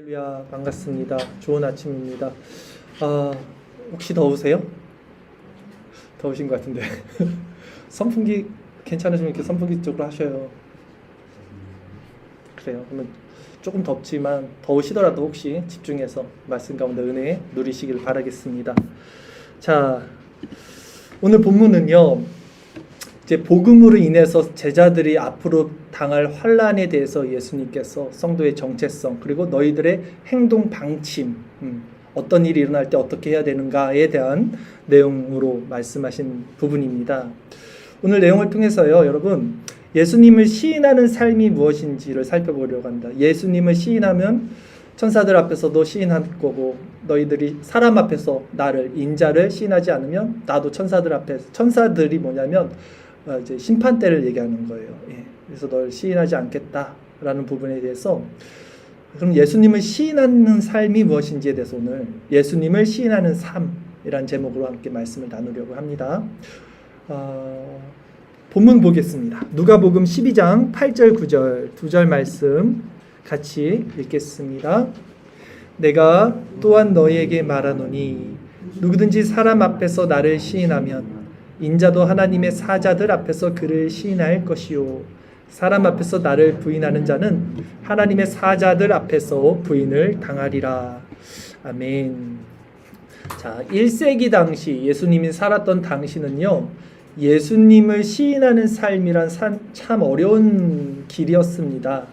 할렐루야, 반갑습니다. 좋은 아침입니다. 혹시 더우세요? 더우신 것 같은데 선풍기 괜찮으시면 이렇게 선풍기 쪽으로 하셔요. 그래요. 그러면 조금 덥지만 더우시더라도 혹시 집중해서 말씀 가운데 은혜 누리시길 바라겠습니다. 자, 오늘 본문은요, 이제 복음으로 인해서 제자들이 앞으로 당할 환난에 대해서 예수님께서 성도의 정체성, 그리고 너희들의 행동 방침, 어떤 일이 일어날 때 어떻게 해야 되는가에 대한 내용으로 말씀하신 부분입니다. 오늘 내용을 통해서요, 여러분, 예수님을 시인하는 삶이 무엇인지를 살펴보려고 합니다. 예수님을 시인하면 천사들 앞에서도 시인할 거고, 너희들이 사람 앞에서 나를, 인자를 시인하지 않으면 나도 천사들 앞에서, 천사들이 뭐냐면 이제 심판 때를 얘기하는 거예요. 그래서 널 시인하지 않겠다라는 부분에 대해서, 그럼 예수님을 시인하는 삶이 무엇인지에 대해서 오늘 예수님을 시인하는 삶이란 제목으로 함께 말씀을 나누려고 합니다. 본문 보겠습니다. 누가복음 12장 8절 9절 두 절 말씀 같이 읽겠습니다. 내가 또한 너희에게 말하노니 누구든지 사람 앞에서 나를 시인하면 인자도 하나님의 사자들 앞에서 그를 시인할 것이요, 사람 앞에서 나를 부인하는 자는 하나님의 사자들 앞에서 부인을 당하리라. 아멘. 자, 1세기 당시 예수님이 살았던 당시는요, 예수님을 시인하는 삶이란 참 어려운 길이었습니다.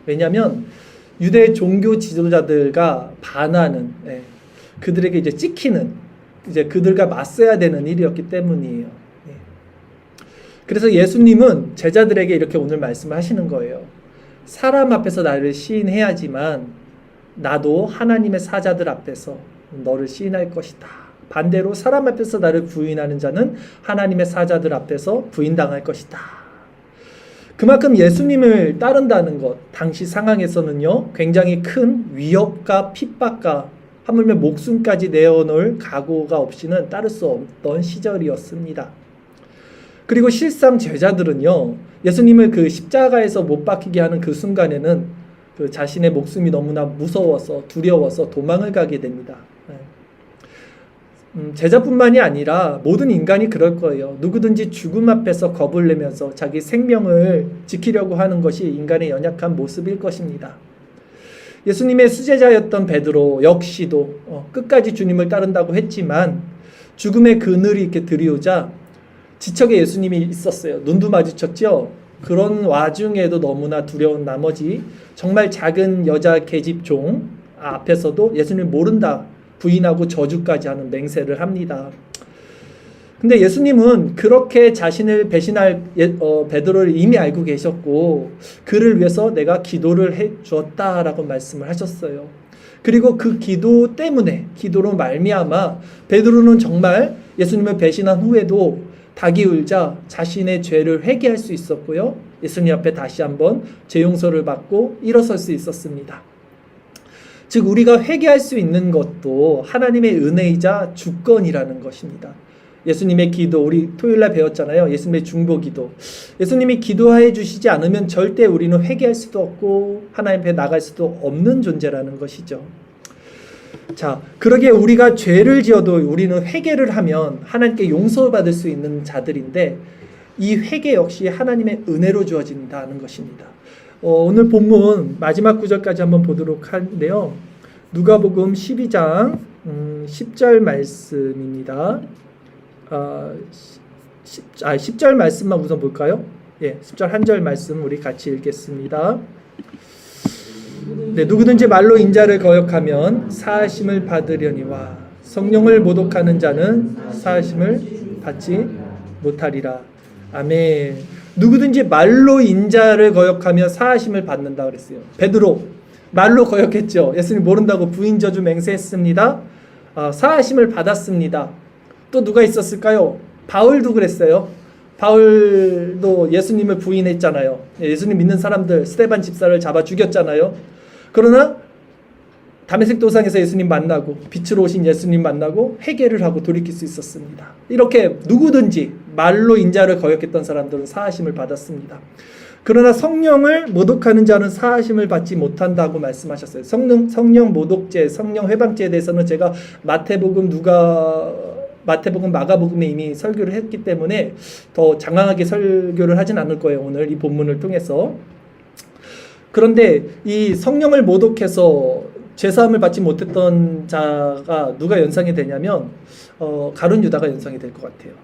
왜냐하면 유대 종교 지도자들과 반하는, 그들에게 이제 찍히는, 이제 그들과 맞서야 되는 일이었기 때문이에요. 그래서 예수님은 제자들에게 이렇게 오늘 말씀을 하시는 거예요. 사람 앞에서 나를 시인해야지만 나도 하나님의 사자들 앞에서 너를 시인할 것이다. 반대로 사람 앞에서 나를 부인하는 자는 하나님의 사자들 앞에서 부인당할 것이다. 그만큼 예수님을 따른다는 것, 당시 상황에서는요, 굉장히 큰 위협과 핍박과 하물며 목숨까지 내어놓을 각오가 없이는 따를 수 없던 시절이었습니다. 그리고 실상 제자들은요, 예수님을 그 십자가에서 못 박히게 하는 그 순간에는 그 자신의 목숨이 너무나 무서워서 두려워서 도망을 가게 됩니다. 제자뿐만이 아니라 모든 인간이 그럴 거예요. 누구든지 죽음 앞에서 겁을 내면서 자기 생명을 지키려고 하는 것이 인간의 연약한 모습일 것입니다. 예수님의 수제자였던 베드로 역시도 끝까지 주님을 따른다고 했지만 죽음의 그늘이 이렇게 들이오자 지척에 예수님이 있었어요. 눈도 마주쳤죠. 그런 와중에도 너무나 두려운 나머지 정말 작은 여자 계집종 앞에서도 예수님 모른다 부인하고 저주까지 하는 맹세를 합니다. 근데 예수님은 그렇게 자신을 배신할 베드로를 이미 알고 계셨고 그를 위해서 내가 기도를 해 주었다라고 말씀을 하셨어요. 그리고 그 기도 때문에, 기도로 말미암아 베드로는 정말 예수님을 배신한 후에도 닭이 울자 자신의 죄를 회개할 수 있었고요, 예수님 앞에 다시 한번 죄 용서를 받고 일어설 수 있었습니다. 즉 우리가 회개할 수 있는 것도 하나님의 은혜이자 주권이라는 것입니다. 예수님의 기도, 우리 토요일날 배웠잖아요. 예수님의 중보기도. 예수님이 기도해 주시지 않으면 절대 우리는 회개할 수도 없고 하나님 앞에 나갈 수도 없는 존재라는 것이죠. 자, 그러기에 우리가 죄를 지어도 우리는 회개를 하면 하나님께 용서받을 수 있는 자들인데 이 회개 역시 하나님의 은혜로 주어진다는 것입니다. 오늘 본문 마지막 구절까지 한번 보도록 하는데요. 누가복음 12장 10절 말씀입니다. 10절 말씀만 우선 볼까요? 10절 한 절 말씀 우리 같이 읽겠습니다. 네, 누구든지 말로 인자를 거역하면 사하심을 받으려니와 성령을 모독하는 자는 사하심을 받지 못하리라. 아멘. 누구든지 말로 인자를 거역하면 사하심을 받는다 그랬어요. 베드로 말로 거역했죠. 예수님 모른다고 부인 저주 맹세했습니다. 사하심을 받았습니다. 또 누가 있었을까요? 바울도 그랬어요. 바울도 예수님을 부인했잖아요. 예수님 믿는 사람들 스데반 집사를 잡아 죽였잖아요. 그러나 다메섹 도상에서 예수님 만나고 빛으로 오신 예수님 만나고 회개를 하고 돌이킬 수 있었습니다. 이렇게 누구든지 말로 인자를 거역했던 사람들은 사하심을 받았습니다. 그러나 성령을 모독하는 자는 사하심을 받지 못한다고 말씀하셨어요. 성령 모독죄, 성령 회방죄에 대해서는 제가 마태복음, 마가복음에 이미 설교를 했기 때문에 더 장황하게 설교를 하진 않을 거예요. 오늘 이 본문을 통해서. 그런데 이 성령을 모독해서 죄사함을 받지 못했던 자가 누가 연상이 되냐면 가룟 유다가 연상이 될 것 같아요.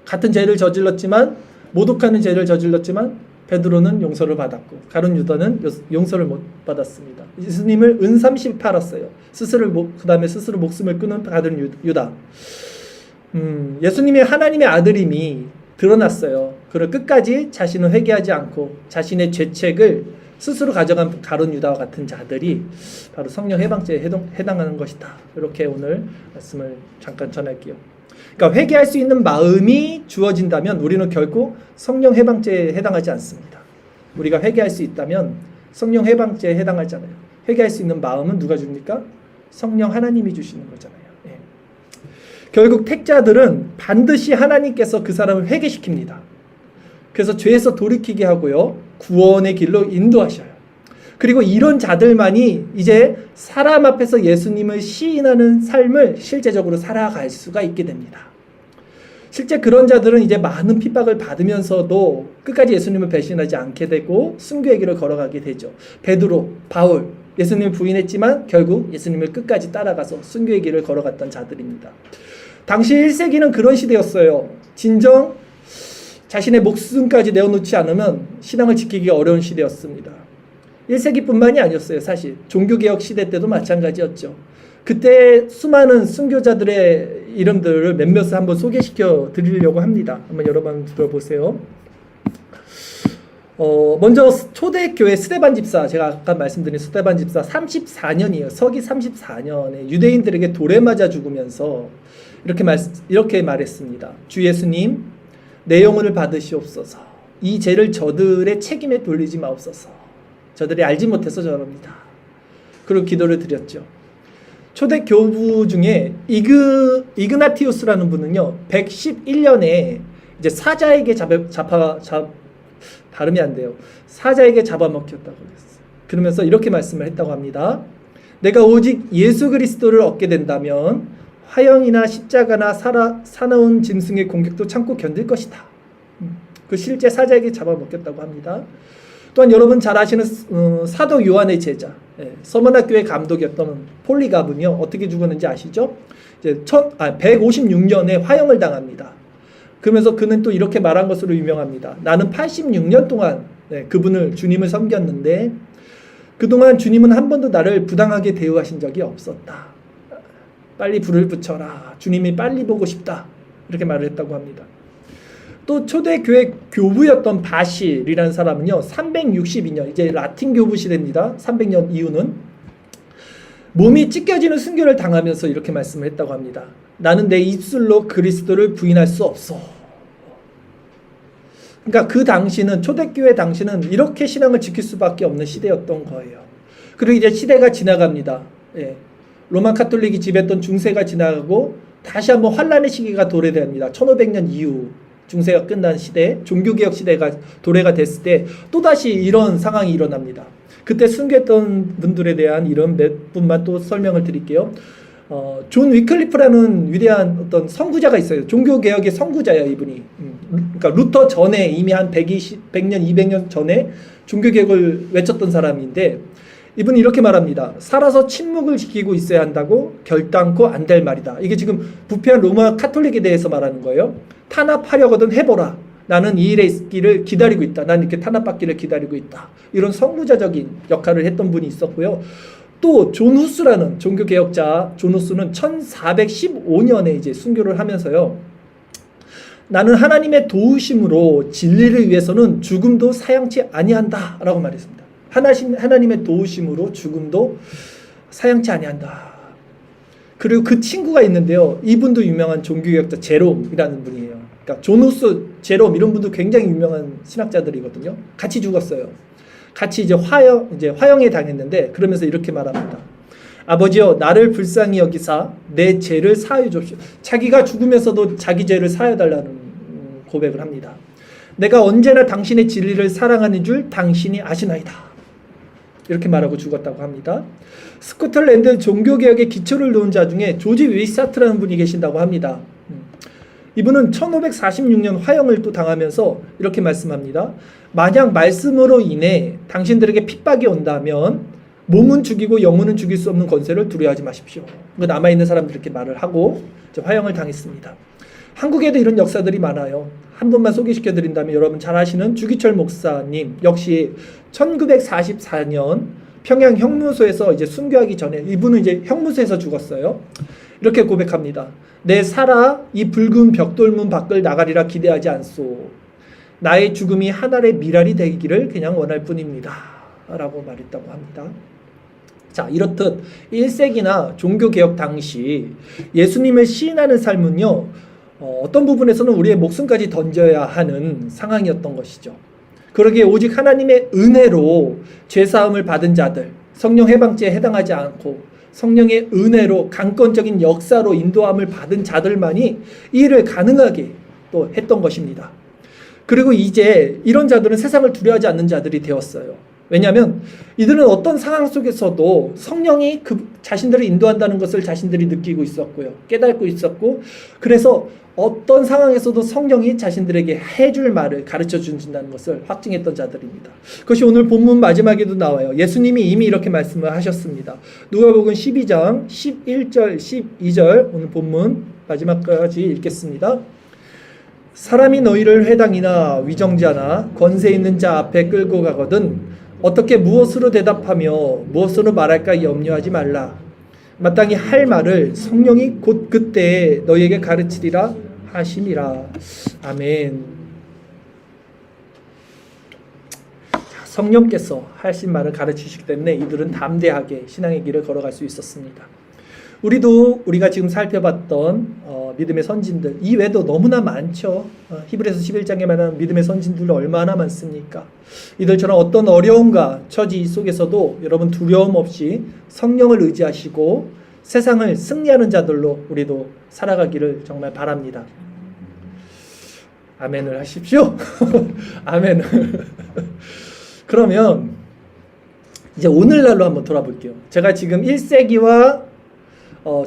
같은 죄를 저질렀지만, 모독하는 죄를 저질렀지만 베드로는 용서를 받았고 가룟 유다는 용서를 못 받았습니다. 예수님을 은삼시 팔았어요. 그 다음에 스스로 목숨을 끊은 가룟 유다. 예수님의 하나님의 아들임이 드러났어요. 그를 끝까지 자신은 회개하지 않고 자신의 죄책을 스스로 가져간 가룟 유다와 같은 자들이 바로 성령 해방죄에 해당하는 것이다. 이렇게 오늘 말씀을 잠깐 전할게요. 그러니까 회개할 수 있는 마음이 주어진다면 우리는 결코 성령 해방죄에 해당하지 않습니다. 우리가 회개할 수 있다면 성령 해방죄에 해당하지 않아요. 회개할 수 있는 마음은 누가 줍니까? 성령 하나님이 주시는 거잖아요. 예. 결국 택자들은 반드시 하나님께서 그 사람을 회개시킵니다. 그래서 죄에서 돌이키게 하고요, 구원의 길로 인도하셔요. 그리고 이런 자들만이 이제 사람 앞에서 예수님을 시인하는 삶을 실제적으로 살아갈 수가 있게 됩니다. 실제 그런 자들은 이제 많은 핍박을 받으면서도 끝까지 예수님을 배신하지 않게 되고 순교의 길을 걸어가게 되죠. 베드로, 바울, 예수님을 부인했지만 결국 예수님을 끝까지 따라가서 순교의 길을 걸어갔던 자들입니다. 당시 1세기는 그런 시대였어요. 진정 자신의 목숨까지 내어놓지 않으면 신앙을 지키기 어려운 시대였습니다. 1세기뿐만이 아니었어요. 사실 종교개혁 시대 때도 마찬가지였죠. 그때 수많은 순교자들의 이름들을 몇몇을 한번 소개시켜 드리려고 합니다. 한번 여러분 들어보세요. 먼저 초대교회 스데반 집사, 제가 아까 말씀드린 스데반 집사 34년이에요. 서기 34년에 유대인들에게 돌에 맞아 죽으면서 이렇게 말했습니다. 주 예수님, 내 영혼을 받으시옵소서. 이 죄를 저들의 책임에 돌리지 마옵소서. 저들이 알지 못해서 저럽니다. 그리고 기도를 드렸죠. 초대 교부 중에 이그나티우스라는 분은요, 111년에 이제 사자에게 발음이 안 돼요. 사자에게 잡아먹혔다고 했어요. 그러면서 이렇게 말씀을 했다고 합니다. 내가 오직 예수 그리스도를 얻게 된다면 화형이나 십자가나 사나운 짐승의 공격도 참고 견딜 것이다. 그 실제 사자에게 잡아먹혔다고 합니다. 또한 여러분 잘 아시는 사도 요한의 제자, 서머나교회 감독이었던 폴리갑은요, 어떻게 죽었는지 아시죠? 이제 156년에 화형을 당합니다. 그러면서 그는 또 이렇게 말한 것으로 유명합니다. 나는 86년 동안 주님을 섬겼는데 그동안 주님은 한 번도 나를 부당하게 대우하신 적이 없었다. 빨리 불을 붙여라. 주님이 빨리 보고 싶다. 이렇게 말을 했다고 합니다. 또 초대교회 교부였던 바실이라는 사람은요, 362년, 이제 라틴 교부 시대입니다. 300년 이후는 몸이 찢겨지는 순교를 당하면서 이렇게 말씀을 했다고 합니다. 나는 내 입술로 그리스도를 부인할 수 없어. 그러니까 그 당시는, 초대교회 당시는 이렇게 신앙을 지킬 수밖에 없는 시대였던 거예요. 그리고 이제 시대가 지나갑니다. 로마 카톨릭이 지배했던 중세가 지나가고 다시 한번 환란의 시기가 도래됩니다. 1500년 이후 중세가 끝난 시대, 종교개혁 시대가 도래가 됐을 때 또다시 이런 상황이 일어납니다. 그때 순교했던 분들에 대한 이런 몇 분만 또 설명을 드릴게요. 존 위클리프라는 위대한 어떤 선구자가 있어요. 종교개혁의 선구자예요, 이분이. 그러니까 루터 전에 이미 한 100년, 200년 전에 종교개혁을 외쳤던 사람인데, 이분이 이렇게 말합니다. 살아서 침묵을 지키고 있어야 한다고 결단코 안 될 말이다. 이게 지금 부패한 로마 카톨릭에 대해서 말하는 거예요. 탄압하려거든 해보라. 나는 이 일의 있기를 기다리고 있다. 난 이렇게 탄압받기를 기다리고 있다. 이런 선구자적인 역할을 했던 분이 있었고요. 또 존 후스라는 종교개혁자 존 후스는 1415년에 이제 순교를 하면서요. 나는 하나님의 도우심으로 진리를 위해서는 죽음도 사양치 아니한다 라고 말했습니다. 하나님의 도우심으로 죽음도 사양치 아니한다. 그리고 그 친구가 있는데요. 이분도 유명한 종교개혁자 제롬이라는 분이에요. 그러니까 존 후스, 제롬 이런 분도 굉장히 유명한 신학자들이거든요. 같이 죽었어요. 같이 이제 화형에 당했는데 그러면서 이렇게 말합니다. 아버지여, 나를 불쌍히 여기사 내 죄를 사하여 주옵시오. 자기가 죽으면서도 자기 죄를 사하여 달라는 고백을 합니다. 내가 언제나 당신의 진리를 사랑하는 줄 당신이 아시나이다. 이렇게 말하고 죽었다고 합니다. 스코틀랜드 종교개혁의 기초를 놓은 자 중에 조지 웨이사트라는 분이 계신다고 합니다. 이분은 1546년 화형을 또 당하면서 이렇게 말씀합니다. 만약 말씀으로 인해 당신들에게 핍박이 온다면 몸은 죽이고 영혼은 죽일 수 없는 권세를 두려워하지 마십시오. 남아있는 사람들이 이렇게 말을 하고 화형을 당했습니다. 한국에도 이런 역사들이 많아요. 한 분만 소개시켜드린다면 여러분 잘 아시는 주기철 목사님 역시 1944년 평양 형무소에서 이제 순교하기 전에 이분은 이제 형무소에서 죽었어요. 이렇게 고백합니다. 내 살아 이 붉은 벽돌문 밖을 나가리라 기대하지 않소. 나의 죽음이 하늘의 미랄이 되기를 그냥 원할 뿐입니다. 라고 말했다고 합니다. 자, 이렇듯 1세기나 종교개혁 당시 예수님을 시인하는 삶은요, 어떤 부분에서는 우리의 목숨까지 던져야 하는 상황이었던 것이죠. 그러기에 오직 하나님의 은혜로 죄사함을 받은 자들, 성령 해방죄에 해당하지 않고 성령의 은혜로 강권적인 역사로 인도함을 받은 자들만이 이 일을 가능하게 또 했던 것입니다. 그리고 이제 이런 자들은 세상을 두려워하지 않는 자들이 되었어요. 왜냐하면 이들은 어떤 상황 속에서도 성령이 그 자신들을 인도한다는 것을 자신들이 느끼고 있었고요. 깨닫고 있었고, 그래서 어떤 상황에서도 성령이 자신들에게 해줄 말을 가르쳐 준다는 것을 확증했던 자들입니다. 그것이 오늘 본문 마지막에도 나와요. 예수님이 이미 이렇게 말씀을 하셨습니다. 누가복음 12장 11절 12절 오늘 본문 마지막까지 읽겠습니다. 사람이 너희를 회당이나 위정자나 권세 있는 자 앞에 끌고 가거든 어떻게 무엇으로 대답하며 무엇으로 말할까 염려하지 말라. 마땅히 할 말을 성령이 곧 그때에 너희에게 가르치리라 하심이라. 아멘. 성령께서 하신 말을 가르치시기 때문에 이들은 담대하게 신앙의 길을 걸어갈 수 있었습니다. 우리도 우리가 지금 살펴봤던 믿음의 선진들 이외에도 너무나 많죠. 히브리서 11장에 말하는 믿음의 선진들도 얼마나 많습니까? 이들처럼 어떤 어려움과 처지 속에서도 여러분 두려움 없이 성령을 의지하시고 세상을 승리하는 자들로 우리도 살아가기를 정말 바랍니다. 아멘을 하십시오. 아멘을. 그러면 이제 오늘날로 한번 돌아볼게요. 제가 지금 1세기와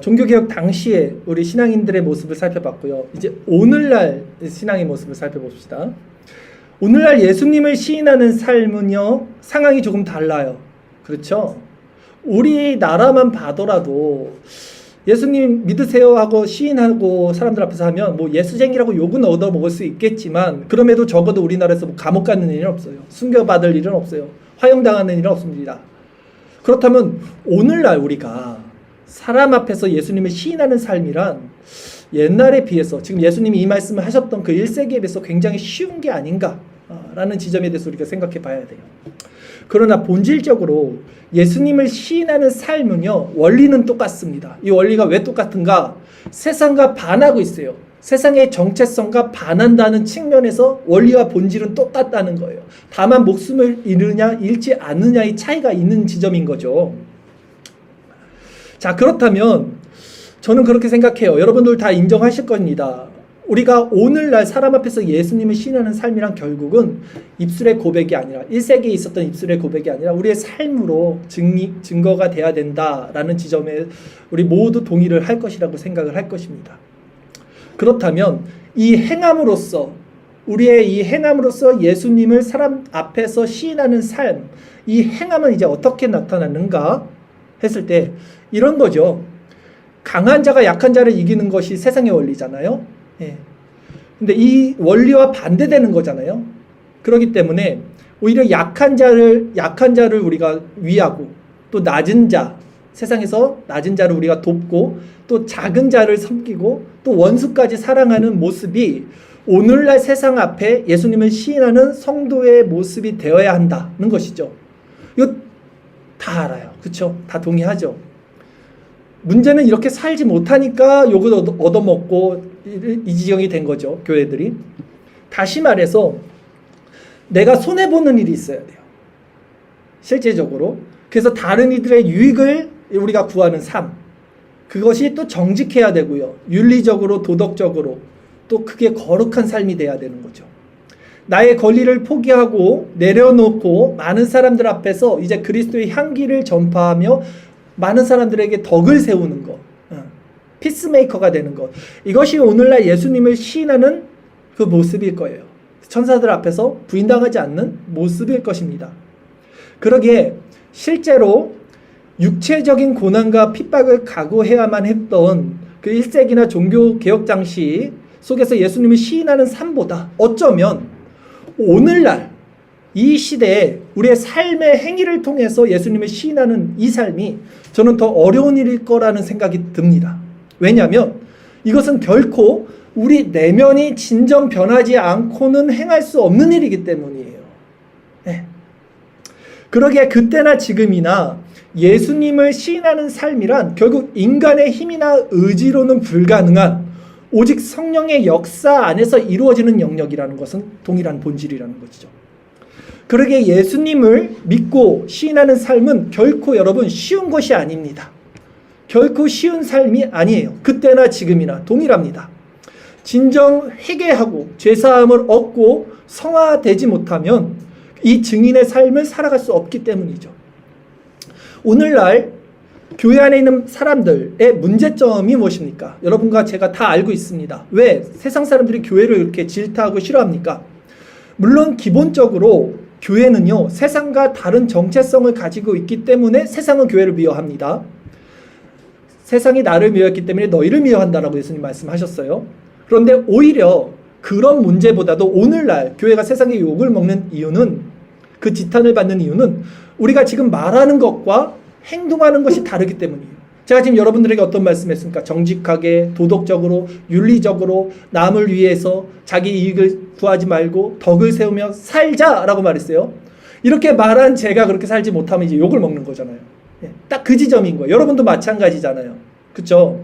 종교개혁 당시에 우리 신앙인들의 모습을 살펴봤고요. 이제 오늘날 신앙의 모습을 살펴봅시다. 오늘날 예수님을 시인하는 삶은요, 상황이 조금 달라요. 그렇죠? 우리나라만 봐더라도 예수님 믿으세요 하고 시인하고 사람들 앞에서 하면 뭐 예수쟁이라고 욕은 얻어먹을 수 있겠지만 그럼에도 적어도 우리나라에서 뭐 감옥 가는 일은 없어요. 순교받을 일은 없어요. 화형당하는 일은 없습니다. 그렇다면 오늘날 우리가 사람 앞에서 예수님을 시인하는 삶이란 옛날에 비해서 지금 예수님이 이 말씀을 하셨던 그 1세기에 비해서 굉장히 쉬운 게 아닌가라는 지점에 대해서 우리가 생각해 봐야 돼요. 그러나 본질적으로 예수님을 시인하는 삶은요, 원리는 똑같습니다. 이 원리가 왜 똑같은가? 세상과 반하고 있어요. 세상의 정체성과 반한다는 측면에서 원리와 본질은 똑같다는 거예요. 다만 목숨을 잃느냐 잃지 않느냐의 차이가 있는 지점인 거죠. 자, 그렇다면 저는 그렇게 생각해요. 여러분들 다 인정하실 겁니다. 우리가 오늘날 사람 앞에서 예수님을 시인하는 삶이란 결국은 입술의 고백이 아니라 1세기에 있었던 입술의 고백이 아니라 우리의 삶으로 증거가 돼야 된다라는 지점에 우리 모두 동의를 할 것이라고 생각을 할 것입니다. 그렇다면 이 행함으로써 우리의 이 행함으로써 예수님을 사람 앞에서 시인하는 삶, 이 행함은 이제 어떻게 나타나는가 했을 때 이런 거죠. 강한 자가 약한 자를 이기는 것이 세상의 원리잖아요. 예. 근데 이 원리와 반대되는 거잖아요. 그렇기 때문에 오히려 약한 자를 우리가 위하고 또 낮은 자, 세상에서 낮은 자를 우리가 돕고 또 작은 자를 섬기고 또 원수까지 사랑하는 모습이 오늘날 세상 앞에 예수님을 시인하는 성도의 모습이 되어야 한다는 것이죠. 이거 다 알아요. 그렇죠? 다 동의하죠. 문제는 이렇게 살지 못하니까 욕을 얻어먹고 이 지경이 된 거죠. 교회들이. 다시 말해서 내가 손해보는 일이 있어야 돼요. 실제적으로. 그래서 다른 이들의 유익을 우리가 구하는 삶. 그것이 또 정직해야 되고요. 윤리적으로 도덕적으로 또 그게 거룩한 삶이 돼야 되는 거죠. 나의 권리를 포기하고 내려놓고 많은 사람들 앞에서 이제 그리스도의 향기를 전파하며 많은 사람들에게 덕을 세우는 것, 피스메이커가 되는 것, 이것이 오늘날 예수님을 시인하는 그 모습일 거예요. 천사들 앞에서 부인당하지 않는 모습일 것입니다. 그러기에 실제로 육체적인 고난과 핍박을 각오해야만 했던 그 1세기나 종교개혁 장시 속에서 예수님을 시인하는 삶보다 어쩌면 오늘날 이 시대에 우리의 삶의 행위를 통해서 예수님을 시인하는 이 삶이 저는 더 어려운 일일 거라는 생각이 듭니다. 왜냐하면 이것은 결코 우리 내면이 진정 변하지 않고는 행할 수 없는 일이기 때문이에요. 네. 그러기에 그때나 지금이나 예수님을 시인하는 삶이란 결국 인간의 힘이나 의지로는 불가능한 오직 성령의 역사 안에서 이루어지는 영역이라는 것은 동일한 본질이라는 것이죠. 그러기에 예수님을 믿고 시인하는 삶은 결코 여러분 쉬운 것이 아닙니다. 결코 쉬운 삶이 아니에요. 그때나 지금이나 동일합니다. 진정 회개하고 죄사함을 얻고 성화되지 못하면 이 증인의 삶을 살아갈 수 없기 때문이죠. 오늘날 교회 안에 있는 사람들의 문제점이 무엇입니까? 여러분과 제가 다 알고 있습니다. 왜 세상 사람들이 교회를 이렇게 질타하고 싫어합니까? 물론 기본적으로 교회는요, 세상과 다른 정체성을 가지고 있기 때문에 세상은 교회를 미워합니다. 세상이 나를 미워했기 때문에 너희를 미워한다라고 예수님 말씀하셨어요. 그런데 오히려 그런 문제보다도 오늘날 교회가 세상의 욕을 먹는 이유는, 그 지탄을 받는 이유는 우리가 지금 말하는 것과 행동하는 것이 다르기 때문이에요. 제가 지금 여러분들에게 어떤 말씀했습니까? 정직하게, 도덕적으로, 윤리적으로 남을 위해서 자기 이익을 구하지 말고 덕을 세우며 살자라고 말했어요. 이렇게 말한 제가 그렇게 살지 못하면 이제 욕을 먹는 거잖아요. 딱 그 지점인 거예요. 여러분도 마찬가지잖아요. 그렇죠?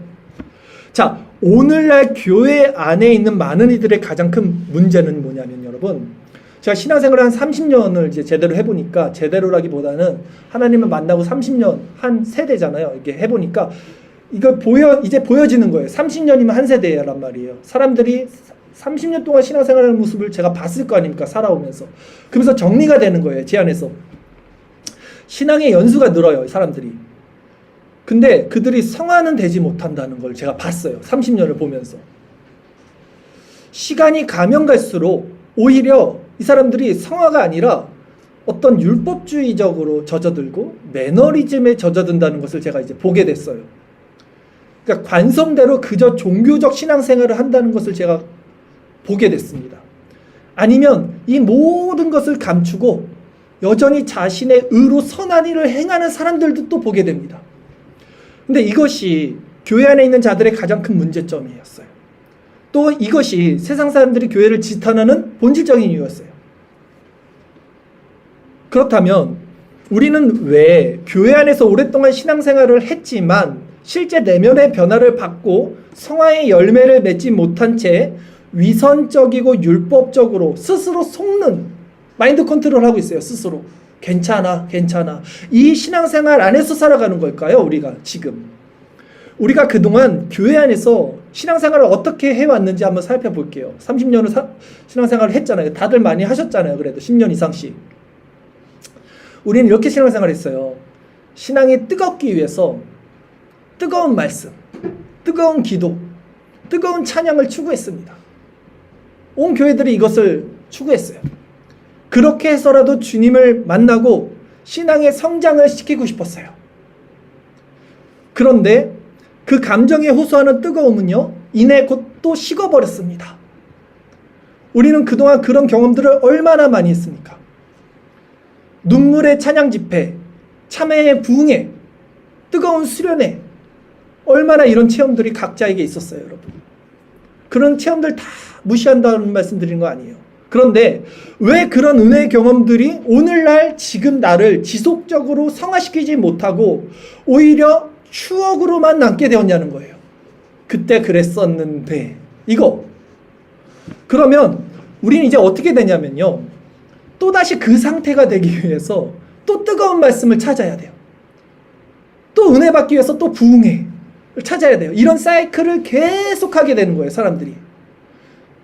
자, 오늘날 교회 안에 있는 많은 이들의 가장 큰 문제는 뭐냐면 여러분, 제가 신앙생활을 한 30년을 이제 제대로 해보니까, 제대로라기보다는 하나님을 만나고 30년 한 세대잖아요. 이렇게 해보니까 이거 이제 보여지는 거예요. 30년이면 한 세대란 말이에요. 사람들이 30년 동안 신앙생활하는 모습을 제가 봤을 거 아닙니까? 살아오면서. 그러면서 정리가 되는 거예요. 제 안에서. 신앙의 연수가 늘어요. 사람들이. 근데 그들이 성화는 되지 못한다는 걸 제가 봤어요. 30년을 보면서. 시간이 가면 갈수록 오히려 이 사람들이 성화가 아니라 어떤 율법주의적으로 젖어들고 매너리즘에 젖어든다는 것을 제가 이제 보게 됐어요. 그러니까 관성대로 그저 종교적 신앙생활을 한다는 것을 제가 보게 됐습니다. 아니면 이 모든 것을 감추고 여전히 자신의 의로 선한 일을 행하는 사람들도 또 보게 됩니다. 근데 이것이 교회 안에 있는 자들의 가장 큰 문제점이었어요. 또 이것이 세상 사람들이 교회를 지탄하는 본질적인 이유였어요. 그렇다면 우리는 왜 교회 안에서 오랫동안 신앙생활을 했지만 실제 내면의 변화를 받고 성화의 열매를 맺지 못한 채 위선적이고 율법적으로 스스로 속는 마인드 컨트롤하고 있어요. 스스로. 괜찮아. 이 신앙생활 안에서 살아가는 걸까요? 우리가 지금. 우리가 그동안 교회 안에서 신앙생활을 어떻게 해왔는지 한번 살펴볼게요. 30년을 신앙생활을 했잖아요. 다들 많이 하셨잖아요. 그래도 10년 이상씩. 우리는 이렇게 신앙생활을 했어요. 신앙이 뜨겁기 위해서 뜨거운 말씀, 뜨거운 기도, 뜨거운 찬양을 추구했습니다. 온 교회들이 이것을 추구했어요. 그렇게 해서라도 주님을 만나고 신앙의 성장을 시키고 싶었어요. 그런데 그 감정에 호소하는 뜨거움은요, 이내 곧 또 식어버렸습니다. 우리는 그동안 그런 경험들을 얼마나 많이 했습니까? 눈물의 찬양 집회, 참회의 부흥회, 뜨거운 수련회, 얼마나 이런 체험들이 각자에게 있었어요, 여러분. 그런 체험들 다 무시한다는 말씀 드리는 거 아니에요. 그런데 왜 그런 은혜의 경험들이 오늘날 지금 나를 지속적으로 성화시키지 못하고 오히려 추억으로만 남게 되었냐는 거예요. 그때 그랬었는데 이거. 그러면 우리는 이제 어떻게 되냐면요, 또다시 그 상태가 되기 위해서 또 뜨거운 말씀을 찾아야 돼요. 또 은혜 받기 위해서 또 부흥회를 찾아야 돼요. 이런 사이클을 계속하게 되는 거예요, 사람들이.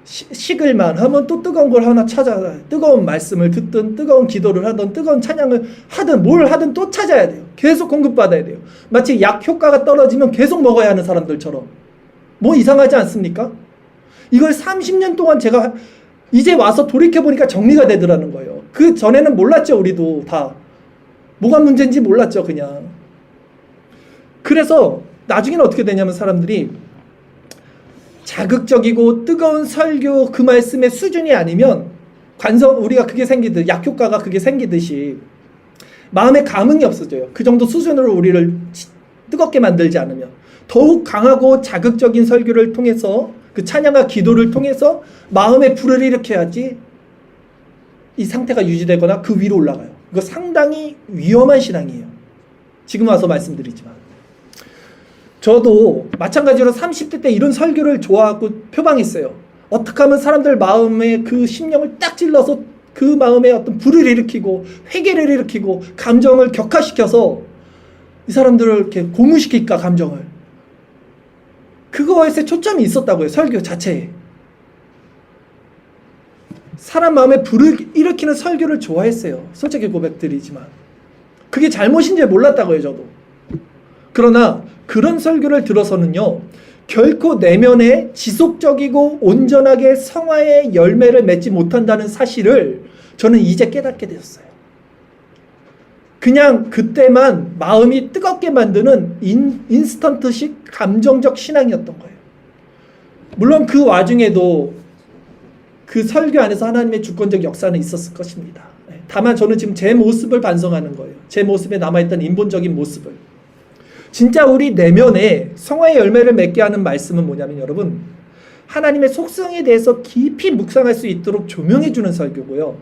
식을만 하면 또 뜨거운 걸 하나 찾아, 뜨거운 말씀을 듣든 뜨거운 기도를 하든 뜨거운 찬양을 하든 뭘 하든 또 찾아야 돼요. 계속 공급받아야 돼요. 마치 약 효과가 떨어지면 계속 먹어야 하는 사람들처럼. 뭐 이상하지 않습니까? 이걸 30년 동안 제가 이제 와서 돌이켜보니까 정리가 되더라는 거예요. 그 전에는 몰랐죠. 우리도 다 뭐가 문제인지 몰랐죠. 그냥. 그래서 나중에는 어떻게 되냐면 사람들이 자극적이고 뜨거운 설교 그 말씀의 수준이 아니면 우리가 그게 생기듯 약효과가 그게 생기듯이 마음에 감흥이 없어져요. 그 정도 수준으로 우리를 뜨겁게 만들지 않으면 더욱 강하고 자극적인 설교를 통해서 그 찬양과 기도를 통해서 마음에 불을 일으켜야지 이 상태가 유지되거나 그 위로 올라가요. 이거 상당히 위험한 신앙이에요. 지금 와서 말씀드리지만 저도 마찬가지로 30대 때 이런 설교를 좋아하고 표방했어요. 어떻게 하면 사람들 마음에 그 심령을 딱 찔러서 그 마음에 어떤 불을 일으키고 회개를 일으키고 감정을 격화시켜서 이 사람들을 이렇게 고무시킬까 감정을. 그거에서 초점이 있었다고요. 설교 자체에. 사람 마음에 불을 일으키는 설교를 좋아했어요. 솔직히 고백드리지만 그게 잘못인지 몰랐다고요. 저도. 그러나 그런 설교를 들어서는요, 결코 내면에 지속적이고 온전하게 성화의 열매를 맺지 못한다는 사실을 저는 이제 깨닫게 되었어요. 그냥 그때만 마음이 뜨겁게 만드는 인스턴트식 감정적 신앙이었던 거예요. 물론 그 와중에도 그 설교 안에서 하나님의 주권적 역사는 있었을 것입니다. 다만 저는 지금 제 모습을 반성하는 거예요. 제 모습에 남아있던 인본적인 모습을. 진짜 우리 내면에 성화의 열매를 맺게 하는 말씀은 뭐냐면 여러분, 하나님의 속성에 대해서 깊이 묵상할 수 있도록 조명해주는 설교고요.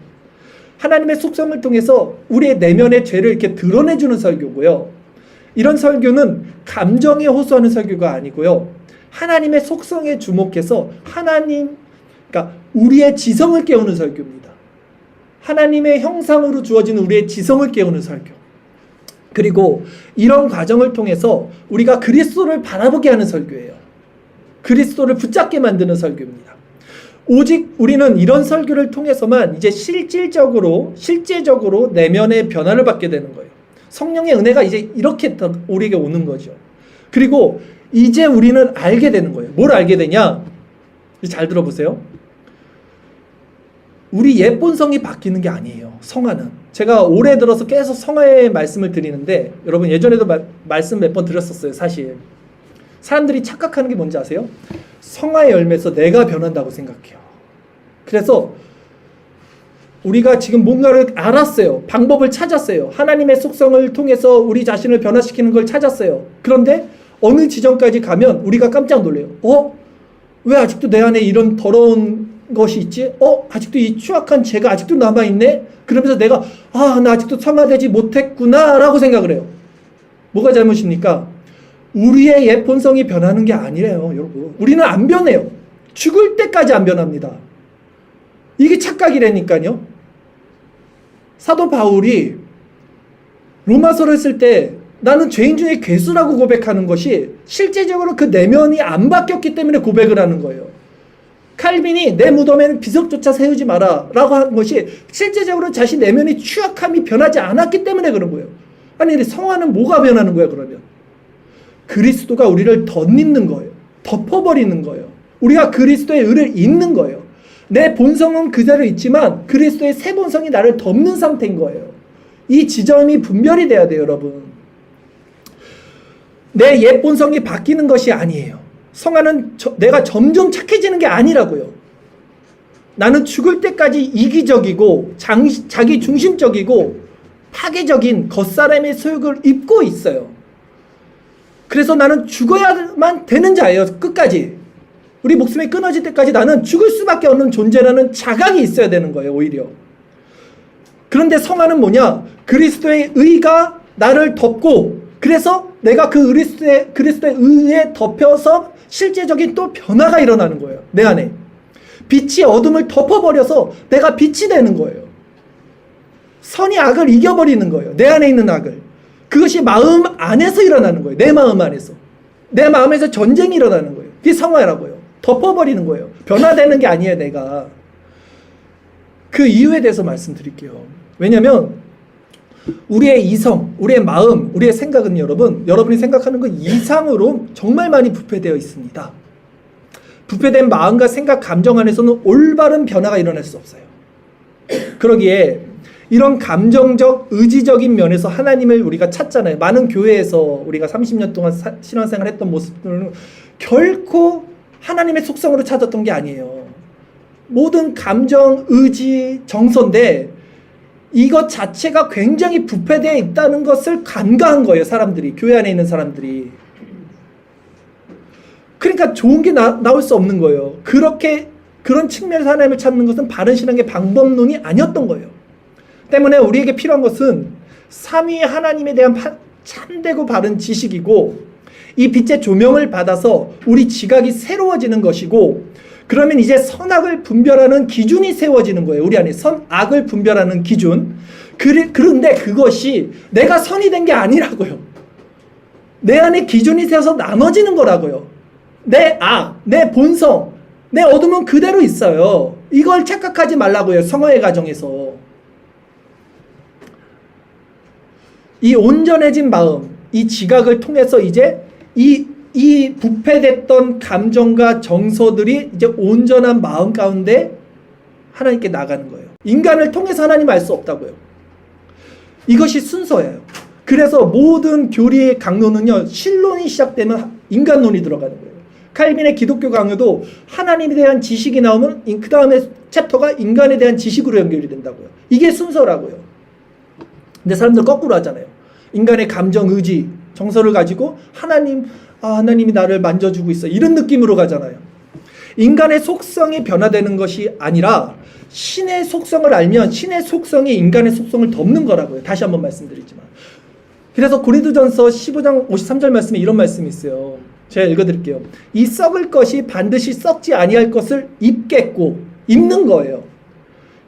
하나님의 속성을 통해서 우리의 내면의 죄를 이렇게 드러내주는 설교고요. 이런 설교는 감정에 호소하는 설교가 아니고요. 하나님의 속성에 주목해서 그러니까 우리의 지성을 깨우는 설교입니다. 하나님의 형상으로 주어진 우리의 지성을 깨우는 설교. 그리고 이런 과정을 통해서 우리가 그리스도를 바라보게 하는 설교예요. 그리스도를 붙잡게 만드는 설교입니다. 오직 우리는 이런 설교를 통해서만 이제 실제적으로 내면의 변화를 받게 되는 거예요. 성령의 은혜가 이제 이렇게 우리에게 오는 거죠. 그리고 이제 우리는 알게 되는 거예요. 뭘 알게 되냐? 잘 들어보세요. 우리 옛 본성이 바뀌는 게 아니에요. 성화는. 제가 올해 들어서 계속 성화의 말씀을 드리는데 여러분 예전에도 말씀 몇 번 드렸었어요. 사실 사람들이 착각하는 게 뭔지 아세요? 성화의 열매에서 내가 변한다고 생각해요. 그래서 우리가 지금 뭔가를 알았어요. 방법을 찾았어요. 하나님의 속성을 통해서 우리 자신을 변화시키는 걸 찾았어요. 그런데 어느 지점까지 가면 우리가 깜짝 놀래요. 왜 아직도 내 안에 이런 더러운 것이 있지? 아직도 이 추악한 죄가 아직도 남아있네? 그러면서 내가 나 아직도 성화되지 못했구나 라고 생각을 해요. 뭐가 잘못입니까? 우리의 옛 본성이 변하는 게 아니래요. 여러분, 우리는 안 변해요. 죽을 때까지 안 변합니다. 이게 착각이라니까요. 사도 바울이 로마서를 쓸 때 나는 죄인 중에 괴수라고 고백하는 것이 실제적으로 그 내면이 안 바뀌었기 때문에 고백을 하는 거예요. 칼빈이 내 무덤에는 비석조차 세우지 마라 라고 한 것이 실제적으로 자신 내면의 추악함이 변하지 않았기 때문에 그런 거예요. 아니 성화는 뭐가 변하는 거예요 그러면? 그리스도가 우리를 덧입는 거예요. 덮어버리는 거예요. 우리가 그리스도의 의를 입는 거예요. 내 본성은 그대로 있지만 그리스도의 새 본성이 나를 덮는 상태인 거예요. 이 지점이 분별이 돼야 돼요 여러분. 내 옛 본성이 바뀌는 것이 아니에요. 성화는 내가 점점 착해지는 게 아니라고요. 나는 죽을 때까지 이기적이고 자기 중심적이고 파괴적인 겉사람의 소욕을 입고 있어요. 그래서 나는 죽어야만 되는 자예요. 끝까지. 우리 목숨이 끊어질 때까지 나는 죽을 수밖에 없는 존재라는 자각이 있어야 되는 거예요. 오히려. 그런데 성화는 뭐냐? 그리스도의 의가 나를 덮고 그래서 내가 그 그리스도의 의에 덮여서 실제적인 또 변화가 일어나는 거예요. 내 안에. 빛이 어둠을 덮어버려서 내가 빛이 되는 거예요. 선이 악을 이겨버리는 거예요. 내 안에 있는 악을. 그것이 마음 안에서 일어나는 거예요. 내 마음 안에서. 내 마음에서 전쟁이 일어나는 거예요. 그게 성화라고요. 덮어버리는 거예요. 변화되는 게 아니에요, 내가. 그 이유에 대해서 말씀드릴게요. 왜냐면 우리의 이성, 우리의 마음, 우리의 생각은 여러분이 생각하는 것 이상으로 정말 많이 부패되어 있습니다. 부패된 마음과 생각, 감정 안에서는 올바른 변화가 일어날 수 없어요. 그러기에 이런 감정적, 의지적인 면에서 하나님을 우리가 찾잖아요. 많은 교회에서 우리가 30년 동안 신앙생활 했던 모습들은 결코 하나님의 속성으로 찾았던 게 아니에요. 모든 감정, 의지, 정서인데 이것 자체가 굉장히 부패되어 있다는 것을 간과한 거예요. 사람들이, 교회 안에 있는 사람들이. 그러니까 좋은 게 나올 수 없는 거예요. 그런 측면에서 하나님을 찾는 것은 바른 신앙의 방법론이 아니었던 거예요. 때문에 우리에게 필요한 것은 삼위의 하나님에 대한 참되고 바른 지식이고, 이 빛의 조명을 받아서 우리 지각이 새로워지는 것이고, 그러면 이제 선악을 분별하는 기준이 세워지는 거예요. 우리 안에 선악을 분별하는 기준. 그런데 그것이 내가 선이 된 게 아니라고요. 내 안에 기준이 세워서 나눠지는 거라고요. 내 악, 내 본성, 내 어둠은 그대로 있어요. 이걸 착각하지 말라고요. 성화의 과정에서. 이 온전해진 마음, 이 지각을 통해서 이제 이 부패됐던 감정과 정서들이 이제 온전한 마음 가운데 하나님께 나가는 거예요. 인간을 통해서 하나님 알 수 없다고요. 이것이 순서예요. 그래서 모든 교리의 강론은요, 신론이 시작되면 인간론이 들어가는 거예요. 칼빈의 기독교 강요도 하나님에 대한 지식이 나오면 그 다음에 챕터가 인간에 대한 지식으로 연결이 된다고요. 이게 순서라고요. 근데 사람들 거꾸로 하잖아요. 인간의 감정, 의지, 정서를 가지고 하나님이 나를 만져주고 있어, 이런 느낌으로 가잖아요. 인간의 속성이 변화되는 것이 아니라 신의 속성을 알면 신의 속성이 인간의 속성을 덮는 거라고요. 다시 한번 말씀드리지만. 그래서 고린도전서 15장 53절 말씀에 이런 말씀이 있어요. 제가 읽어드릴게요. 이 썩을 것이 반드시 썩지 아니할 것을 입겠고, 입는 거예요.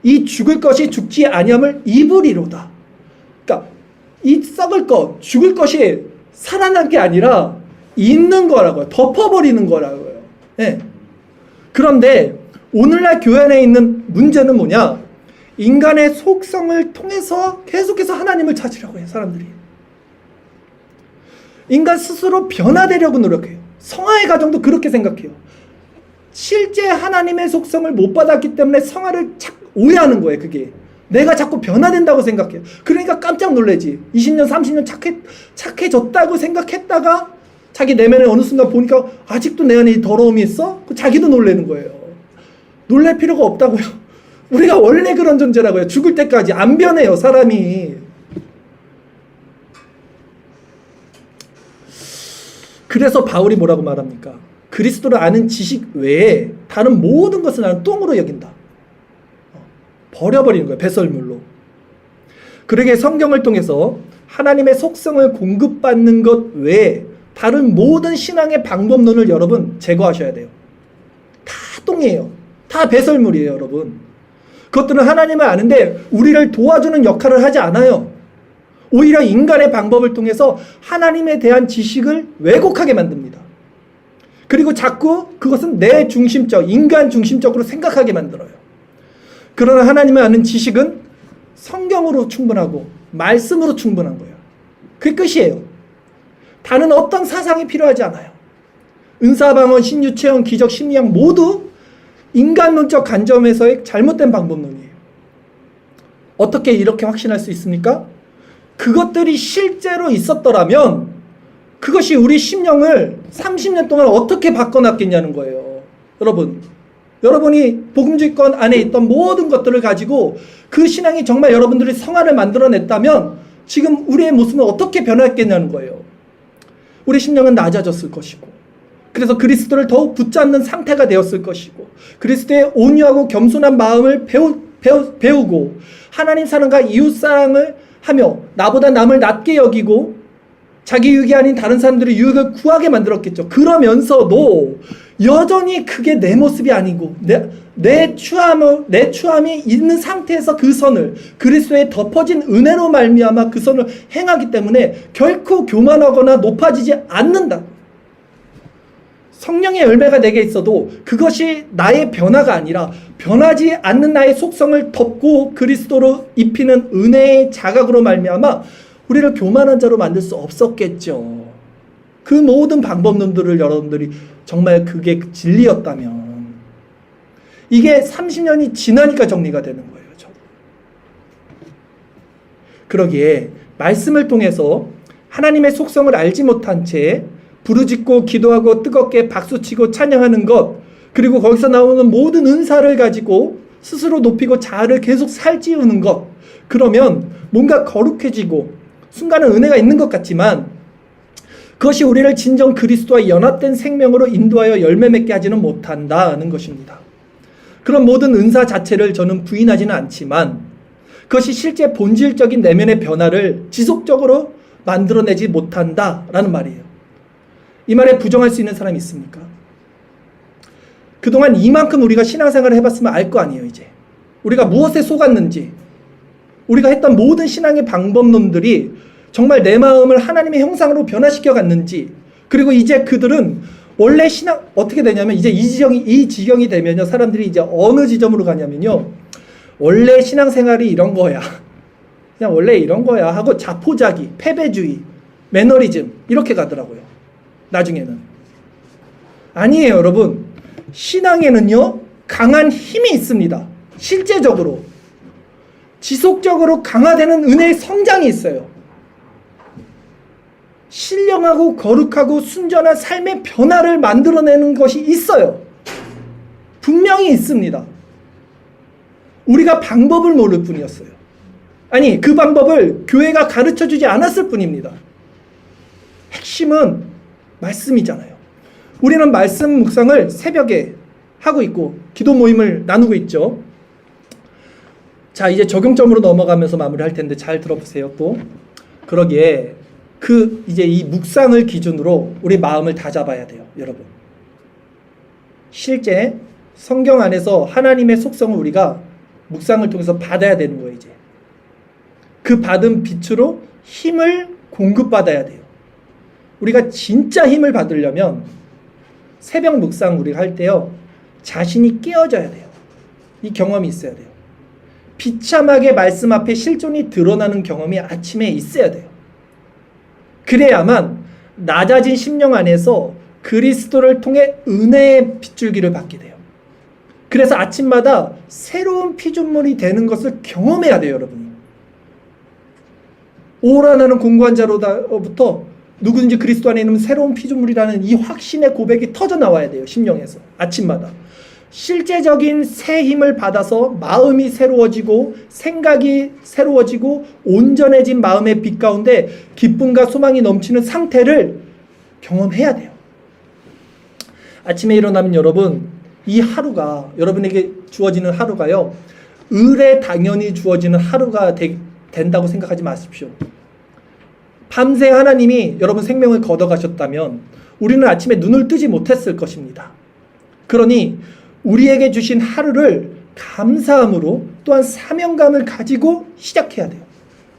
이 죽을 것이 죽지 아니함을 입으리로다. 그러니까 이 썩을 것, 죽을 것이 살아난 게 아니라 있는 거라고요. 덮어버리는 거라고요. 네. 그런데 오늘날 교회 안에 있는 문제는 뭐냐? 인간의 속성을 통해서 계속해서 하나님을 찾으려고 해요. 사람들이. 인간 스스로 변화되려고 노력해요. 성화의 과정도 그렇게 생각해요. 실제 하나님의 속성을 못 받았기 때문에 성화를 오해하는 거예요. 그게 내가 자꾸 변화된다고 생각해요. 그러니까 깜짝 놀라지. 20년 30년 착해졌다고 생각했다가 자기 내면에 어느 순간 보니까 아직도 내 안에 이 더러움이 있어? 자기도 놀라는 거예요. 놀랄 필요가 없다고요. 우리가 원래 그런 존재라고요. 죽을 때까지 안 변해요, 사람이. 그래서 바울이 뭐라고 말합니까? 그리스도를 아는 지식 외에 다른 모든 것을 나는 똥으로 여긴다. 버려버리는 거예요. 배설물로. 그러기에 성경을 통해서 하나님의 속성을 공급받는 것 외에 다른 모든 신앙의 방법론을 여러분 제거하셔야 돼요. 다 똥이에요. 다 배설물이에요, 여러분. 그것들은 하나님을 아는데 우리를 도와주는 역할을 하지 않아요. 오히려 인간의 방법을 통해서 하나님에 대한 지식을 왜곡하게 만듭니다. 그리고 자꾸 그것은 내 중심적, 인간 중심적으로 생각하게 만들어요. 그러나 하나님을 아는 지식은 성경으로 충분하고 말씀으로 충분한 거예요. 그게 끝이에요. 다른 어떤 사상이 필요하지 않아요. 은사방언, 신유체험, 기적, 심리학 모두 인간론적 관점에서의 잘못된 방법론이에요. 어떻게 이렇게 확신할 수 있습니까? 그것들이 실제로 있었더라면 그것이 우리 심령을 30년 동안 어떻게 바꿔놨겠냐는 거예요. 여러분이 복음주의권 안에 있던 모든 것들을 가지고 그 신앙이 정말 여러분들이 성화를 만들어냈다면 지금 우리의 모습은 어떻게 변화했겠냐는 거예요. 우리 심령은 낮아졌을 것이고, 그래서 그리스도를 더욱 붙잡는 상태가 되었을 것이고, 그리스도의 온유하고 겸손한 마음을 배우고 하나님 사랑과 이웃 사랑을 하며 나보다 남을 낮게 여기고 자기 유익이 아닌 다른 사람들의 유익을 구하게 만들었겠죠. 그러면서도 여전히 그게 내 모습이 아니고 내 추함이 있는 상태에서 그 선을 그리스도의 덮어진 은혜로 말미암아 그 선을 행하기 때문에 결코 교만하거나 높아지지 않는다. 성령의 열매가 내게 있어도 그것이 나의 변화가 아니라 변하지 않는 나의 속성을 덮고 그리스도로 입히는 은혜의 자각으로 말미암아 우리를 교만한 자로 만들 수 없었겠죠. 그 모든 방법론들을 여러분들이 정말 그게 진리였다면 이게 30년이 지나니까 정리가 되는 거예요. 그러기에 말씀을 통해서 하나님의 속성을 알지 못한 채 부르짖고 기도하고 뜨겁게 박수치고 찬양하는 것, 그리고 거기서 나오는 모든 은사를 가지고 스스로 높이고 자아를 계속 살찌우는 것, 그러면 뭔가 거룩해지고 순간은 은혜가 있는 것 같지만 그것이 우리를 진정 그리스도와 연합된 생명으로 인도하여 열매 맺게 하지는 못한다는 것입니다. 그런 모든 은사 자체를 저는 부인하지는 않지만 그것이 실제 본질적인 내면의 변화를 지속적으로 만들어내지 못한다라는 말이에요. 이 말에 부정할 수 있는 사람이 있습니까? 그동안 이만큼 우리가 신앙생활을 해봤으면 알 거 아니에요. 이제 우리가 무엇에 속았는지, 우리가 했던 모든 신앙의 방법론들이 정말 내 마음을 하나님의 형상으로 변화시켜 갔는지, 그리고 이제 그들은 원래 신앙 어떻게 되냐면 이제 이 지경이 되면요, 사람들이 이제 어느 지점으로 가냐면요, 원래 신앙생활이 이런 거야, 그냥 원래 이런 거야 하고 자포자기, 패배주의, 매너리즘 이렇게 가더라고요. 나중에는 아니에요. 여러분, 신앙에는요 강한 힘이 있습니다. 실제적으로 지속적으로 강화되는 은혜의 성장이 있어요. 신령하고 거룩하고 순전한 삶의 변화를 만들어내는 것이 있어요. 분명히 있습니다. 우리가 방법을 모를 뿐이었어요. 아니, 그 방법을 교회가 가르쳐주지 않았을 뿐입니다. 핵심은 말씀이잖아요. 우리는 말씀 묵상을 새벽에 하고 있고 기도 모임을 나누고 있죠. 자, 이제 적용점으로 넘어가면서 마무리할 텐데 잘 들어보세요. 또 그러기에 이제 이 묵상을 기준으로 우리 마음을 다잡아야 돼요, 여러분. 실제 성경 안에서 하나님의 속성을 우리가 묵상을 통해서 받아야 되는 거예요. 이제 그 받은 빛으로 힘을 공급받아야 돼요. 우리가 진짜 힘을 받으려면 새벽 묵상 우리가 할 때요, 자신이 깨어져야 돼요. 이 경험이 있어야 돼요. 비참하게 말씀 앞에 실존이 드러나는 경험이 아침에 있어야 돼요. 그래야만 낮아진 심령 안에서 그리스도를 통해 은혜의 빗줄기를 받게 돼요. 그래서 아침마다 새로운 피조물이 되는 것을 경험해야 돼요, 여러분이. 오라 나는 공고한 자로부터 누구든지 그리스도 안에 있는 새로운 피조물이라는 이 확신의 고백이 터져 나와야 돼요, 심령에서. 아침마다 실제적인 새 힘을 받아서 마음이 새로워지고 생각이 새로워지고 온전해진 마음의 빛 가운데 기쁨과 소망이 넘치는 상태를 경험해야 돼요. 아침에 일어나면 여러분, 이 하루가, 여러분에게 주어지는 하루가요, 을에 당연히 주어지는 하루가 된다고 생각하지 마십시오. 밤새 하나님이 여러분 생명을 걷어가셨다면 우리는 아침에 눈을 뜨지 못했을 것입니다. 그러니 우리에게 주신 하루를 감사함으로 또한 사명감을 가지고 시작해야 돼요.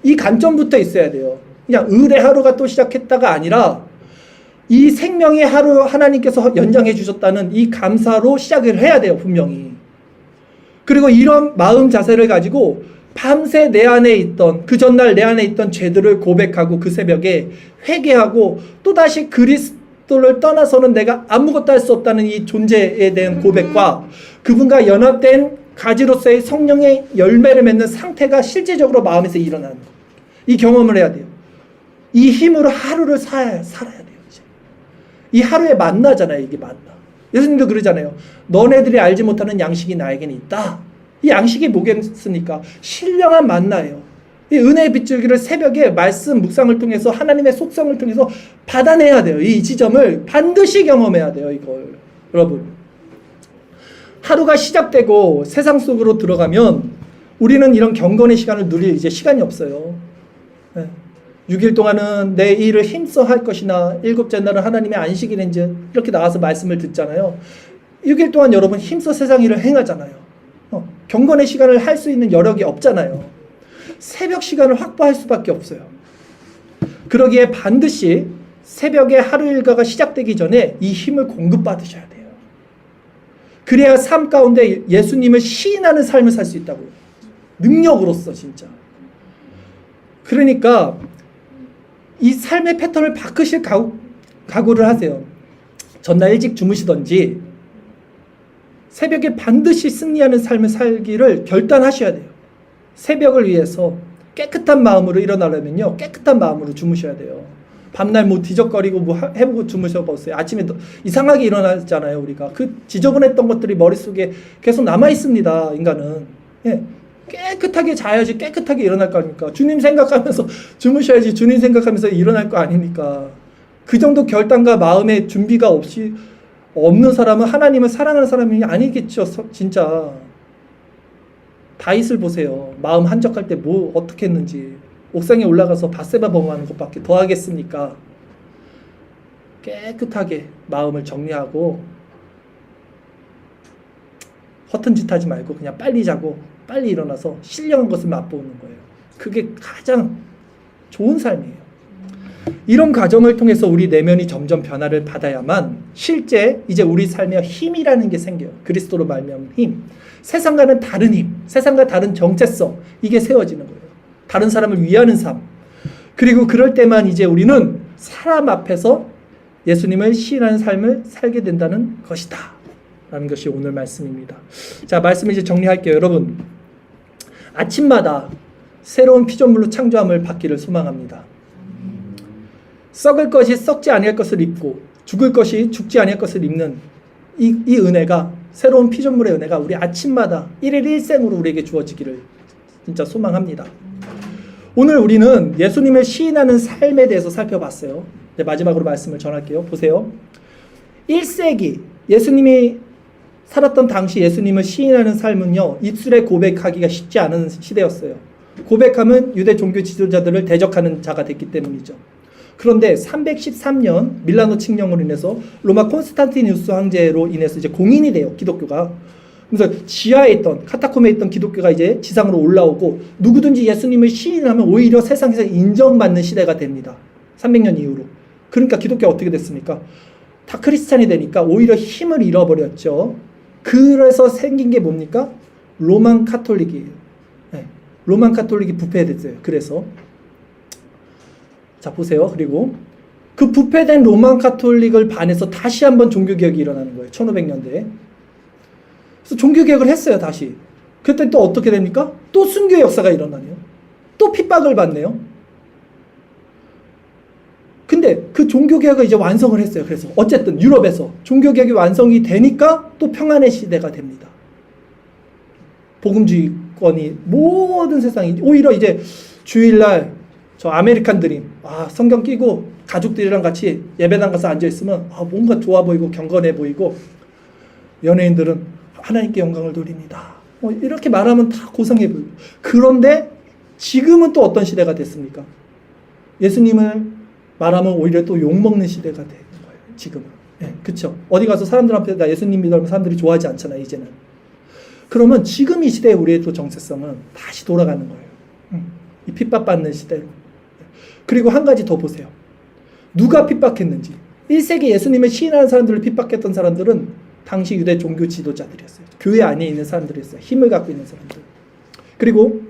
이 관점부터 있어야 돼요. 그냥 을의 하루가 또 시작했다가 아니라 이 생명의 하루 하나님께서 연장해 주셨다는 이 감사로 시작을 해야 돼요, 분명히. 그리고 이런 마음 자세를 가지고 밤새 내 안에 있던, 그 전날 내 안에 있던 죄들을 고백하고 그 새벽에 회개하고 또다시 그리스도를 떠나서는 내가 아무것도 할 수 없다는 이 존재에 대한 고백과 그분과 연합된 가지로서의 성령의 열매를 맺는 상태가 실제적으로 마음에서 일어나는 것. 이 경험을 해야 돼요. 이 힘으로 하루를 살아야 돼요. 이제. 이 하루에 만나잖아요. 이게 만나. 예수님도 그러잖아요. 너네들이 알지 못하는 양식이 나에게는 있다. 이 양식이 뭐겠습니까? 신령한 만나예요. 이 은혜의 빗줄기를 새벽에 말씀 묵상을 통해서 하나님의 속성을 통해서 받아내야 돼요. 이 지점을 반드시 경험해야 돼요. 이걸 여러분, 하루가 시작되고 세상 속으로 들어가면 우리는 이런 경건의 시간을 누릴 이제 시간이 없어요. 6일 동안은 내 일을 힘써 할 것이나 일곱째 날은 하나님의 안식일인지 이렇게 나와서 말씀을 듣잖아요. 6일 동안 여러분 힘써 세상 일을 행하잖아요. 경건의 시간을 할 수 있는 여력이 없잖아요. 새벽 시간을 확보할 수밖에 없어요. 그러기에 반드시 새벽에 하루 일과가 시작되기 전에 이 힘을 공급받으셔야 돼요. 그래야 삶 가운데 예수님을 시인하는 삶을 살 수 있다고요. 능력으로서 진짜. 그러니까 이 삶의 패턴을 바꾸실 각오를 하세요. 전날 일찍 주무시던지 새벽에 반드시 승리하는 삶을 살기를 결단하셔야 돼요. 새벽을 위해서 깨끗한 마음으로 일어나려면요, 깨끗한 마음으로 주무셔야 돼요. 밤날 뭐 뒤적거리고 뭐 해보고 주무셔보세요. 아침에 이상하게 일어나잖아요, 우리가. 그 지저분했던 것들이 머릿속에 계속 남아있습니다, 인간은. 예. 깨끗하게 자야지 깨끗하게 일어날 거 아닙니까? 주님 생각하면서 주무셔야지 주님 생각하면서 일어날 거 아닙니까? 그 정도 결단과 마음의 준비가 없는 사람은 하나님을 사랑하는 사람이 아니겠죠, 진짜. 다윗을 보세요. 마음 한적할 때 뭐 어떻게 했는지. 옥상에 올라가서 밧세바 범하는 것밖에 더 하겠습니까? 깨끗하게 마음을 정리하고 허튼 짓 하지 말고 그냥 빨리 자고 빨리 일어나서 신령한 것을 맛보는 거예요. 그게 가장 좋은 삶이에요. 이런 과정을 통해서 우리 내면이 점점 변화를 받아야만 실제 이제 우리 삶에 힘이라는 게 생겨요. 그리스도로 말미암은 힘. 세상과는 다른 힘, 세상과 다른 정체성, 이게 세워지는 거예요. 다른 사람을 위하는 삶. 그리고 그럴 때만 이제 우리는 사람 앞에서 예수님을 시인하는 삶을 살게 된다는 것이다 라는 것이 오늘 말씀입니다. 자, 말씀을 이제 정리할게요. 여러분, 아침마다 새로운 피조물로 창조함을 받기를 소망합니다. 썩을 것이 썩지 아니할 것을 입고 죽을 것이 죽지 아니할 것을 입는 이 은혜가, 새로운 피조물의 은혜가 우리 아침마다 일일 일생으로 우리에게 주어지기를 진짜 소망합니다. 오늘 우리는 예수님을 시인하는 삶에 대해서 살펴봤어요. 이제 마지막으로 말씀을 전할게요. 보세요. 1세기 예수님이 살았던 당시 예수님을 시인하는 삶은요, 입술에 고백하기가 쉽지 않은 시대였어요. 고백하면 유대 종교 지도자들을 대적하는 자가 됐기 때문이죠. 그런데 313년 밀라노 칙령으로 인해서 로마 콘스탄티누스 황제로 인해서 이제 공인이 돼요, 기독교가. 그래서 지하에 있던, 카타콤에 있던 기독교가 이제 지상으로 올라오고 누구든지 예수님을 시인하면 오히려 세상에서 인정받는 시대가 됩니다. 300년 이후로. 그러니까 기독교가 어떻게 됐습니까? 다 크리스찬이 되니까 오히려 힘을 잃어버렸죠. 그래서 생긴 게 뭡니까? 로만 카톨릭이에요. 네. 로만 카톨릭이 부패됐어요. 그래서 자, 보세요. 그리고 그 부패된 로만 카톨릭을 반해서 다시 한번 종교개혁이 일어나는 거예요. 1500년대에. 그래서 종교개혁을 했어요, 다시. 그때 또 어떻게 됩니까? 또 순교의 역사가 일어나네요. 또 핍박을 받네요. 근데 그 종교개혁을 이제 완성을 했어요. 그래서 어쨌든 유럽에서 종교개혁이 완성이 되니까 또 평안의 시대가 됩니다. 복음주의권이 모든 세상이, 오히려 이제 주일날 저 아메리칸 드림, 성경 끼고 가족들이랑 같이 예배당 가서 앉아있으면 뭔가 좋아 보이고 경건해 보이고, 연예인들은 하나님께 영광을 돌립니다. 이렇게 말하면 다 고상해 보여요. 그런데 지금은 또 어떤 시대가 됐습니까? 예수님을 말하면 오히려 또 욕먹는 시대가 되는 거예요. 지금은. 네, 그쵸? 어디 가서 사람들 앞에 나 예수님 믿으면 사람들이 좋아하지 않잖아요, 이제는. 그러면 지금 이 시대에 우리의 또 정체성은 다시 돌아가는 거예요. 이 핍박받는 시대로. 그리고 한 가지 더 보세요. 누가 핍박했는지. 1세기 예수님을 시인하는 사람들을 핍박했던 사람들은 당시 유대 종교 지도자들이었어요. 교회 안에 있는 사람들이었어요. 힘을 갖고 있는 사람들. 그리고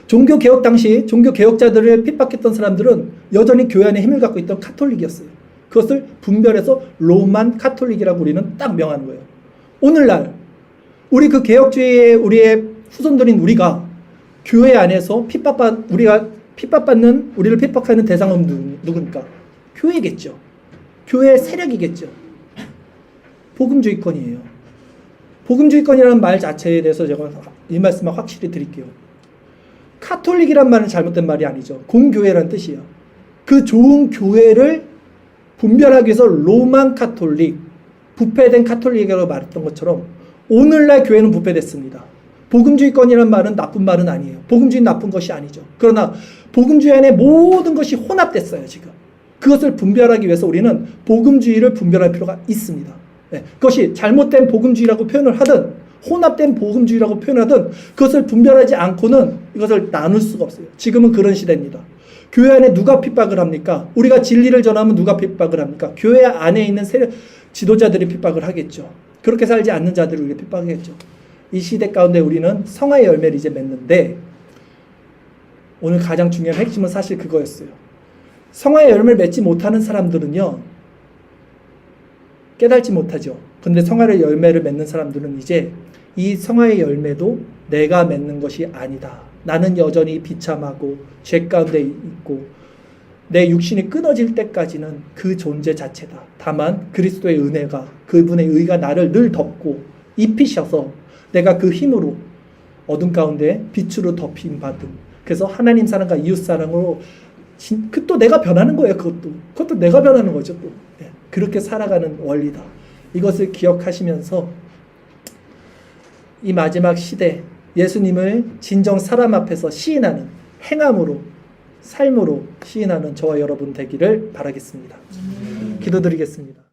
종교개혁 당시 종교개혁자들을 핍박했던 사람들은 여전히 교회 안에 힘을 갖고 있던 카톨릭이었어요. 그것을 분별해서 로만 카톨릭이라고 우리는 딱 명하는 거예요. 오늘날 우리 그 개혁주의의 우리의 후손들인 우리가 교회 안에서 우리를 핍박하는 대상은 누굽니까? 교회겠죠. 교회의 세력이겠죠. 복음주의권이에요. 복음주의권이라는 말 자체에 대해서 제가 이 말씀을 확실히 드릴게요. 카톨릭이란 말은 잘못된 말이 아니죠. 공교회라는 뜻이에요. 그 좋은 교회를 분별하기 위해서 로만 카톨릭, 부패된 카톨릭이라고 말했던 것처럼 오늘날 교회는 부패됐습니다. 복음주의권이라는 말은 나쁜 말은 아니에요. 복음주의는 나쁜 것이 아니죠. 그러나 복음주의 안에 모든 것이 혼합됐어요, 지금. 그것을 분별하기 위해서 우리는 복음주의를 분별할 필요가 있습니다. 네, 그것이 잘못된 복음주의라고 표현을 하든 혼합된 복음주의라고 표현하든 그것을 분별하지 않고는 이것을 나눌 수가 없어요. 지금은 그런 시대입니다. 교회 안에 누가 핍박을 합니까? 우리가 진리를 전하면 누가 핍박을 합니까? 교회 안에 있는 세력, 지도자들이 핍박을 하겠죠. 그렇게 살지 않는 자들이 우리가 핍박하겠죠. 이 시대 가운데 우리는 성화의 열매를 이제 맺는데 오늘 가장 중요한 핵심은 사실 그거였어요. 성화의 열매를 맺지 못하는 사람들은요, 깨달지 못하죠. 근데 성화의 열매를 맺는 사람들은 이제 이 성화의 열매도 내가 맺는 것이 아니다. 나는 여전히 비참하고 죄 가운데 있고 내 육신이 끊어질 때까지는 그 존재 자체다. 다만 그리스도의 은혜가, 그분의 의가 나를 늘 덮고 입히셔서 내가 그 힘으로 어둠 가운데 빛으로 덮임 받음. 그래서 하나님 사랑과 이웃 사랑으로 또 내가 변하는 거예요. 그것도 내가 변하는 거죠. 또 그렇게 살아가는 원리다. 이것을 기억하시면서 이 마지막 시대 예수님을 진정 사람 앞에서 시인하는 행함으로, 삶으로 시인하는 저와 여러분 되기를 바라겠습니다. 기도드리겠습니다.